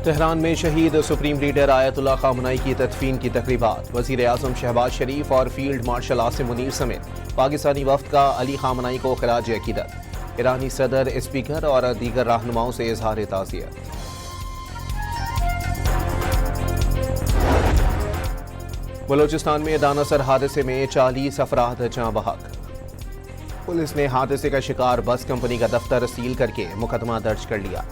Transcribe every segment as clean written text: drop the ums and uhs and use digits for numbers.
Tehran में शहीद supreme leader Ayatollah खामनई की तदफीन की तकरीबात। वज़ीर आज़म शहबाज शरीफ और फील्ड मार्शल आसिम मुनीर समेत पाकिस्तानी वफ्द का अली खामनई को खिराज अकीदत। ईरानी सदर, स्पीकर और दीगर रहनुमाओं से इजहार ताज़ियत। बलोचिस्तान में दानासर हादसे में 40 अफराद जाँ बहक। पुलिस ने हादसे का शिकार बस कंपनी का दफ्तर सील करके मुकदमा दर्ज कर लिया।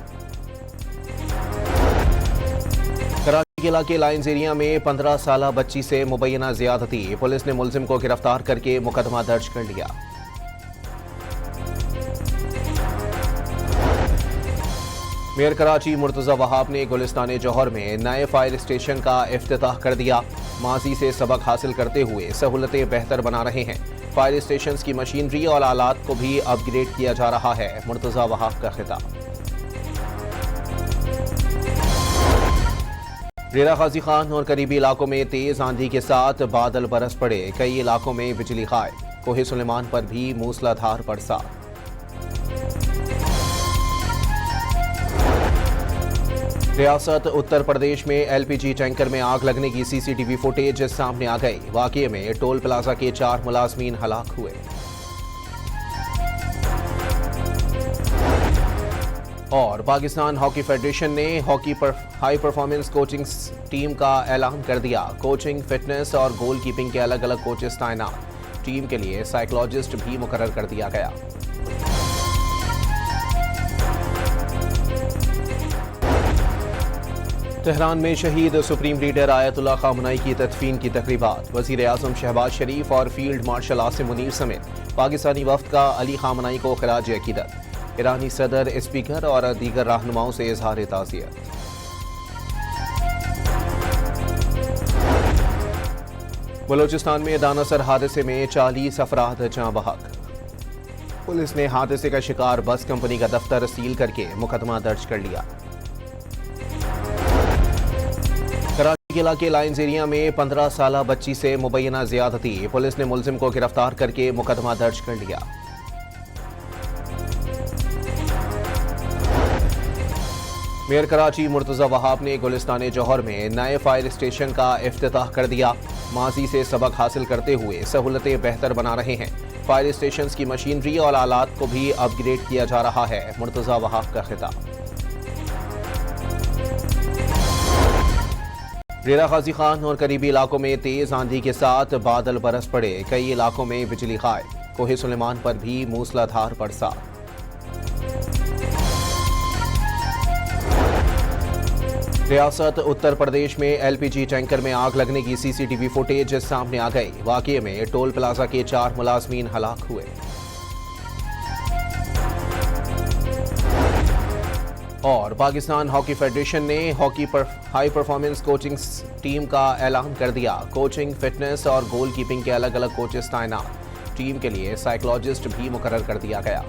कराची के इलाके लाइन्स एरिया में 15 साला बच्ची से मुबैना ज्यादती, पुलिस ने मुलजिम को गिरफ्तार करके मुकदमा दर्ज कर लिया। मेयर कराची मुर्तजा वहाब ने गुलिस्तान जौहर में नए फायर स्टेशन का इफ्तिताह कर दिया। माजी से सबक हासिल करते हुए सहूलतें बेहतर बना रहे हैं। फायर स्टेशन की मशीनरी और आलात को भी अपग्रेड किया जा रहा है। मुर्तजा वहाब का खिताब। डेरा गाजी खान और करीबी इलाकों में तेज आंधी के साथ बादल बरस पड़े। कई इलाकों में बिजली गायब। कोहे सुलेमान पर भी मूसलाधार बरसात। रियासत उत्तर प्रदेश में एलपीजी टैंकर में आग लगने की सीसीटीवी फुटेज सामने आ गई। वाकये में टोल प्लाजा के 4 मुलाजमीन हलाक हुए। और पाकिस्तान हॉकी फेडरेशन ने हॉकी पर हाई परफॉर्मेंस कोचिंग टीम का ऐलान कर दिया। कोचिंग, फिटनेस और गोल कीपिंग के अलग अलग कोचेस तैनात। टीम के लिए साइकोलॉजिस्ट भी मुकर्रर कर दिया गया। तेहरान में शहीद सुप्रीम लीडर आयतुल्लाह खामनई की तदफीन की तकरीबात। वज़ीर आज़म शहबाज शरीफ और फील्ड मार्शल आसिम मुनीर समेत पाकिस्तानी वफ्द का अली खामनई को खिराज अकीदत। ईरानी सदर, स्पीकर और दीगर रहनुमाओं से इजहार ताज़ियत। बलोचिस्तान में दानासर हादसे में 40 अफराद जाँ बहक। पुलिस ने हादसे का शिकार बस कंपनी का दफ्तर सील करके मुकदमा दर्ज कर लिया। कराची के इलाके लाइन्स एरिया में 15 साला बच्ची से मुबैना ज्यादती, पुलिस ने मुलजिम को गिरफ्तार करके मुकदमा दर्ज कर लिया। मेयर कराची मुर्तजा वहाब ने गुलिस्तान जौहर में नए फायर स्टेशन का इफ्तिताह कर दिया। माजी से सबक हासिल करते हुए सहूलतें बेहतर बना रहे हैं। फायर स्टेशन की मशीनरी और आलात को भी अपग्रेड किया जा रहा है। मुर्तजा वहाब का खिताब। डेरा गाजी खान और करीबी इलाकों में तेज आंधी के साथ बादल बरस पड़े। कई इलाकों में बिजली गायब। कोहे सुलेमान पर भी मूसलाधार बरसात। रियासत उत्तर प्रदेश में एलपीजी टैंकर में आग लगने की सीसीटीवी फुटेज सामने आ गई। वाकये में टोल प्लाजा के 4 मुलाजमीन हलाक हुए। और पाकिस्तान हॉकी फेडरेशन ने हॉकी पर हाई परफॉर्मेंस कोचिंग टीम का ऐलान कर दिया। कोचिंग, फिटनेस और गोल कीपिंग के अलग अलग कोचेस तैनात। टीम के लिए साइकोलॉजिस्ट भी मुकर्रर कर दिया गया।